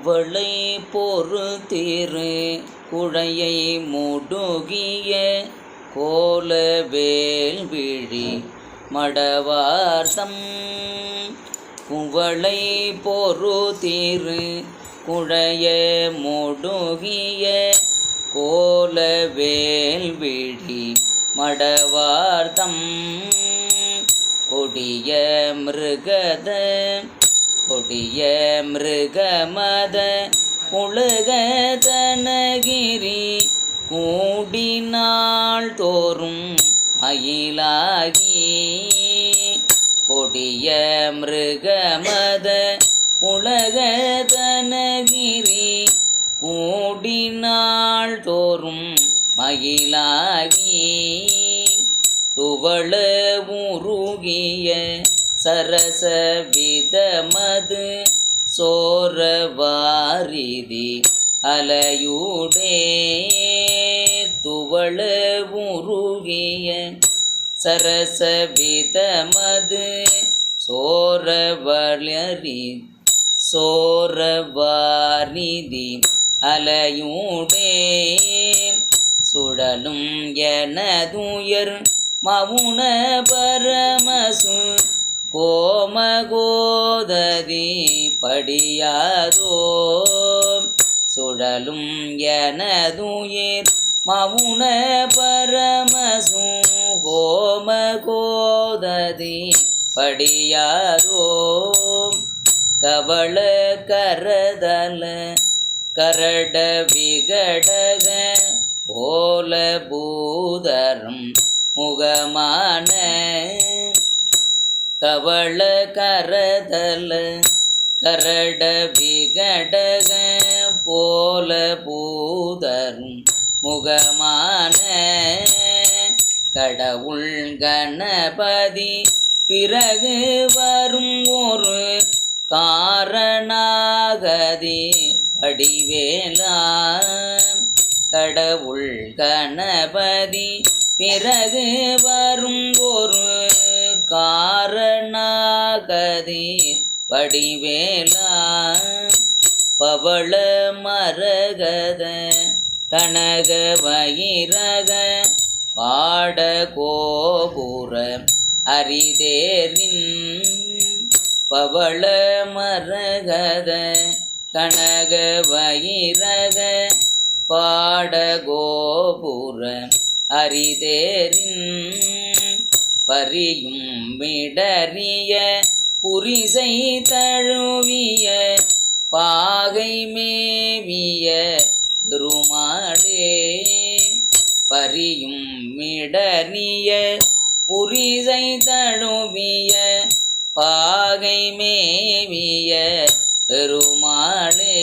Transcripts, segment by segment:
குவளை பொறுதிரு குழையை முடுகிய கோலவேல் விழி மடவார்தம். குவளை பொறுதிரு குழைய முடுகிய கோலவேல் விழி மடவார்தம். கொடிய மிருகமத உலகதனகிரி கூடினாள் தோறும் மயிலாகி. கொடிய மிருகமத உலகதனகிரி கூடினாள் தோறும் மயிலாகி. துவள உருகிய சரச விதமது சோரவாரிதி அலையுடே. துவள உருகிய சரச விதமது சோரவாரிதி அலையுடே. சுழலும் எனதுயர் மவுன பரமசு கோமகோததி படியாதோ. சுழலும் எனதுயிர் மவுன பரமசு கோமகோததி படியாதோ. கவள கரதல கரட விகடக ஓல பூதரம் முகமான. கவள கரதல கரட விகடக போல பூதரும் முகமான. கடவுள் கணபதி பிறகு வரும் ஒரு காரணாகதி வடிவேலா. கடவுள் கணபதி பிறகு வரும் ஒரு காரணாகதி வடிவேலா. பவள மரகத கனக வைரக பாட கோபுர அரிதேரின். பவள மரகத கனக வைரக பாட கோபுர அரிதேரின். பரியும் மிடறிய புரிசை தழுவிய பாகை மேவிய பெருமாளே. பரியும் மிடறிய புரிசை தழுவிய பாகை மேவிய பெருமாளே.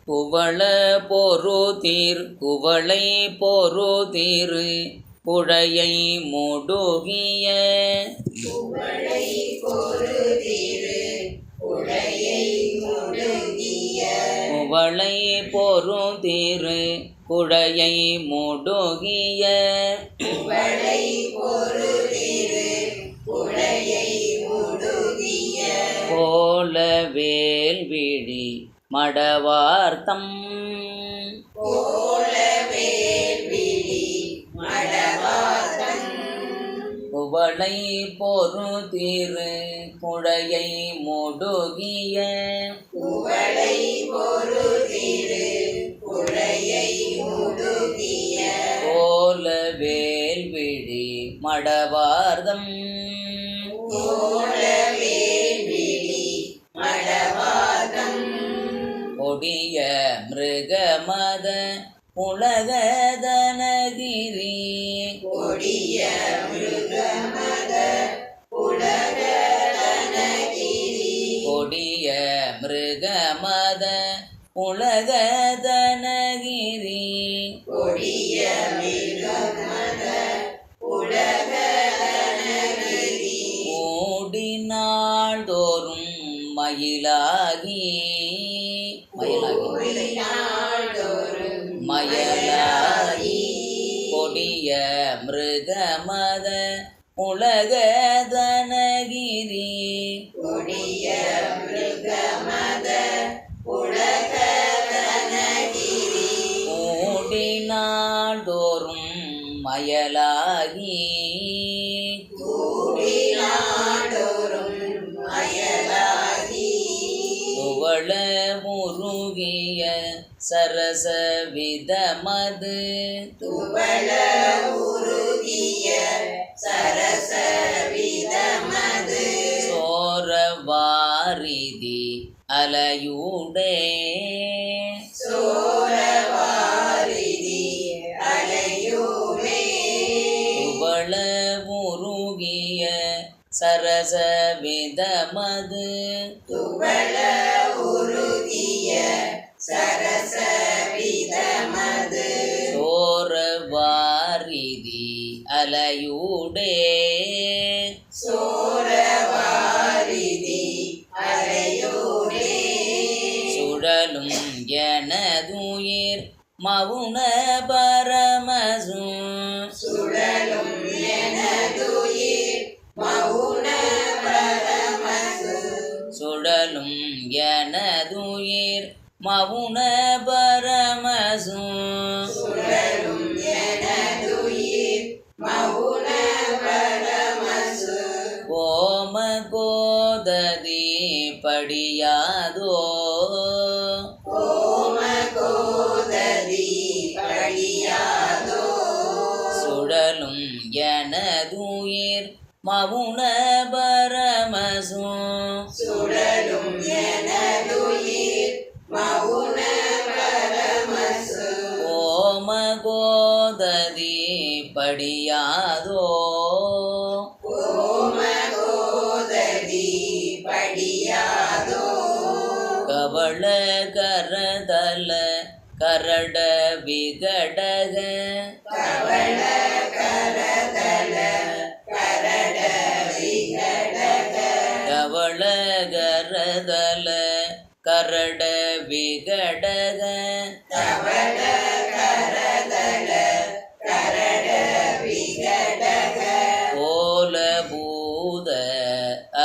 குவளை பொறுதிரு குழையை முடுகிய. குவளை பொறுதிரு குழையை முடுகிய. கோலவேல் விழி மடவார்த்தம். குவளை பொறுதிரு குழையை முடுகிய. கோலவேல் விழி மடவார்த்தம். கொடிய மிருகமத உலகதனகிரி. கொடிய மிருகமத உலகதனகிரி. கூடினாள் தோறும் மயிலாகி. மயலாகி கொடிய கொடிய மிருகமத உலகதனகிரி கொடிய மிருகமத உலகதனகிரி கூடினாடோறும் மயலாகி கூடினாடோறும் மயலாகி துவள முருகிய சரச விதமது துவள உருகிய சரச விதமது சோரவாரிதி அலையூடே சோரவாரிதி அலையூடே துவள முருகிய சரச விதமது துவள உருகிய சரச விதமது சோரவாரிதி அலையூடே சோரவாரிதி அலையூடே சுழலும் எனதுயிர் மவுன பரமசும் சுழலும் எனதுயிர் மவுன பரமசு சுழலும் எனதுயிர் மவுன பரமசும் சுழலும் எனதுயிர் மவுன பரமசு கோம கோததி படியாதோ ஓம கோததி படியாதோ சுழலும் எனதுயிர் மவுன பரமசும் சுழலும் எனதுயிர் மவுன பரமசு ஓம கோததி படியாதோ ஓம கோததி படியாதோ கவள கரதல கரட விகடக கவள கரதல கரட விகடக கவள கரதல கரட விகடக கவள கரதல கரட விகடக ஓல பூத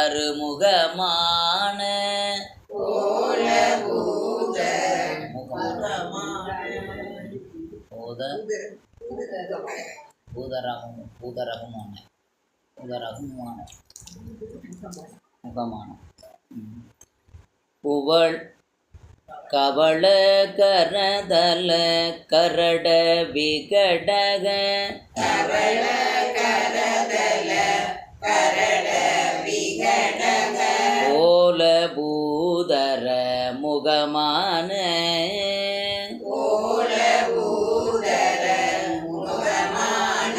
அருமுகமான ஓலபூத பூத பூதரகமான முகமான புவள் கவள கரதல கரட விகடக கவள கரதல கரட விகடக ஓல பூதர முகமான ஓலபூதர முகமான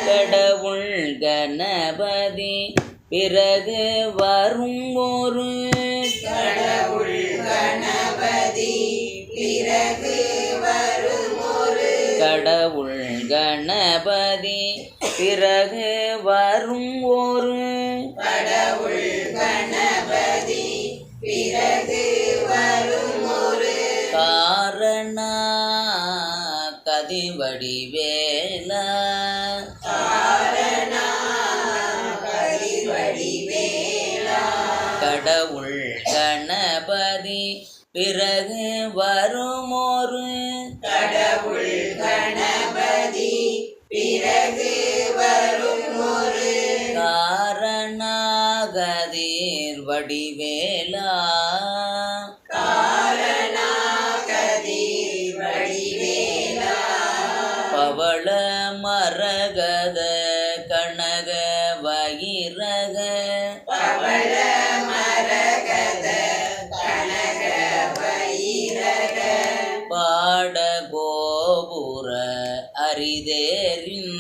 கடவுள் கணபதி பிறகு வரும் ஒரு கடவுள் கணபதி பிறகு வரும் ஒரு கடவுள் கணபதி பிறகு வரும் ஒரு கடவுள் கணபதி பிறகு வரும் ஒரு காரணா கதிவடிவேலா காரணா கதிவடிவேலா கடவுள் கணபதி பிறகு வரும் ஒரு கடவுள் கணபதி பிறகு வரும் ஒரு காரணாகதீர் வடிவேலா காரணா கதிவடிவேலா பவள மரகத கனக வயிரக பவள மரகத கனக வைரக பாட கோபுர அரிதேரின்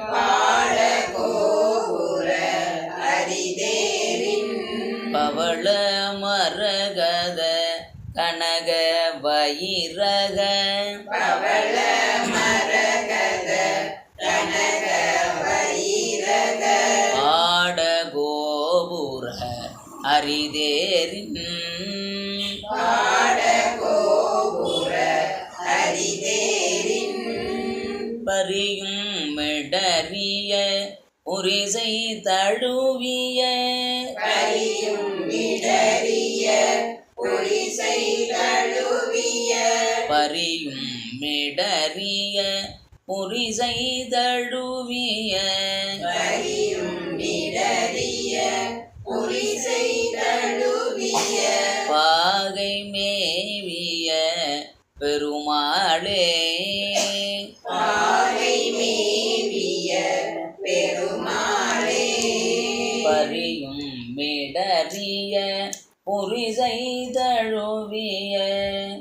பாட கோபுர அரிதேரின் பவள மரகத கனக வயிரக பவள மரகத கனக வைரக பாட கோபுர அரிதேரின் பாட கோபுர அரிதேரின் பரியும் மிடறிய புரிசை தழுவிய பரியும் இடறிய புரிசை தழுவிய பரியும் மிடறிய புரிசை தழுவிய பரியும் இடறிய புரிசை தழுவிய பாகை மேவிய பெருமாளே பாகை மேவிய பெருமாளே பரியும் மிடறிய புரிசை தழுவிய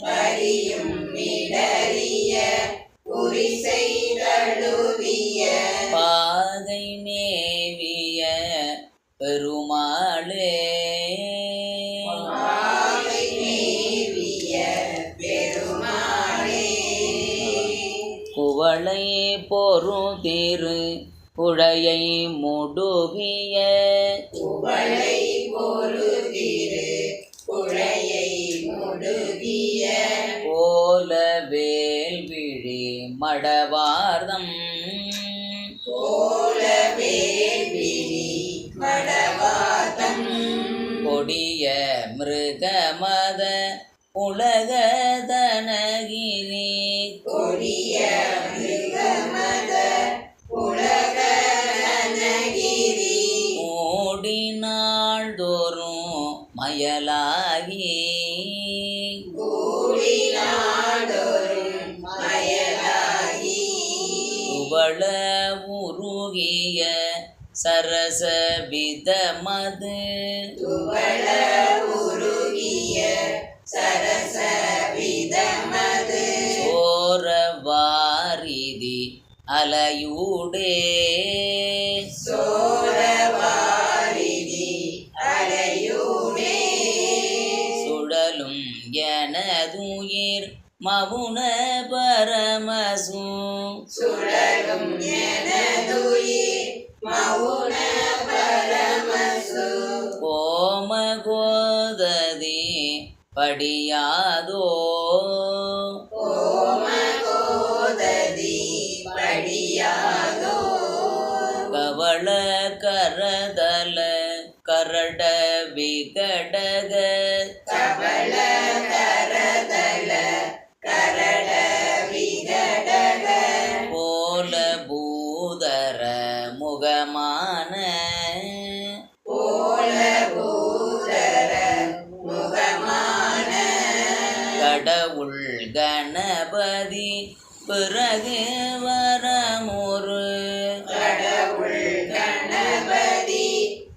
பரியும் இடறிய புரிசை தழுவிய பாகை மேவிய பெருமாளே பாகை மேவிய பெருமாளே குவளை பொருதிரு குழையை முடுகிய குவளை பொருதிரு குழையை முடுகிய கோல வேல்விழி மடவார்தம் கோல வேல்விழி மடவாதம் கொடிய மிருகமத உலகதனகிரி கொடிய மிருகமத உலக நனகிரி ஓடினாள்தோறும் மயலாகி கூடினாடொரும் மயலாகி துவள உருகிய சரச விதமது துவள உருகிய சரச விதமது சோர வாரிதி அலையூடே சோரவாரிதி அலையூடே சுழலும் எனதுயிர் மவுன பரமசு சுழலும் எனதுயிர் மவுன பரமசு கோம கோததி படியாதோ ஓம கோததி படியாதோ கவள கரதல கரட விகடக கபல கரதல கரட விகடக போல பூதர முகமான போல பூதர முகமான கடவுள் கணபதி பிறகு வரமுறு கடவுள் கணபதி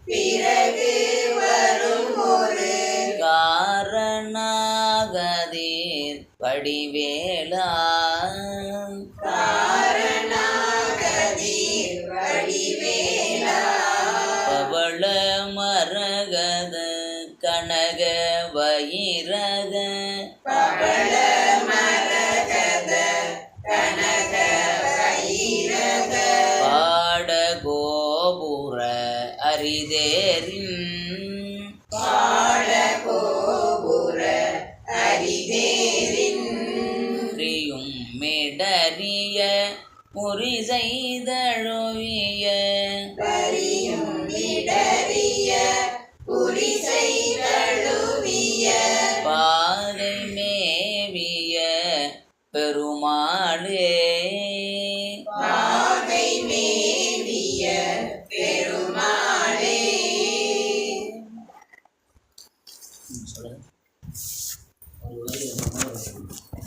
பிறகு வரும் ஒரு காரணாகதீர் படிவேலா காரணாகதீர் வடிவேலா பவள மரகத கனக வயிரக பவள மரகத கனக வைரக பாட கோபுர அரிதேரின் பாட கோபுர அரிதேரின் பிரியும் மிடறிய முறிசெய்தழுவிய பரியும் இடறிய புரிசை தழுவிய பாதை மேவிய பெருமாளே பாகை மேவிய பெருமாளே சொல்லுங்க. ஒரு வரி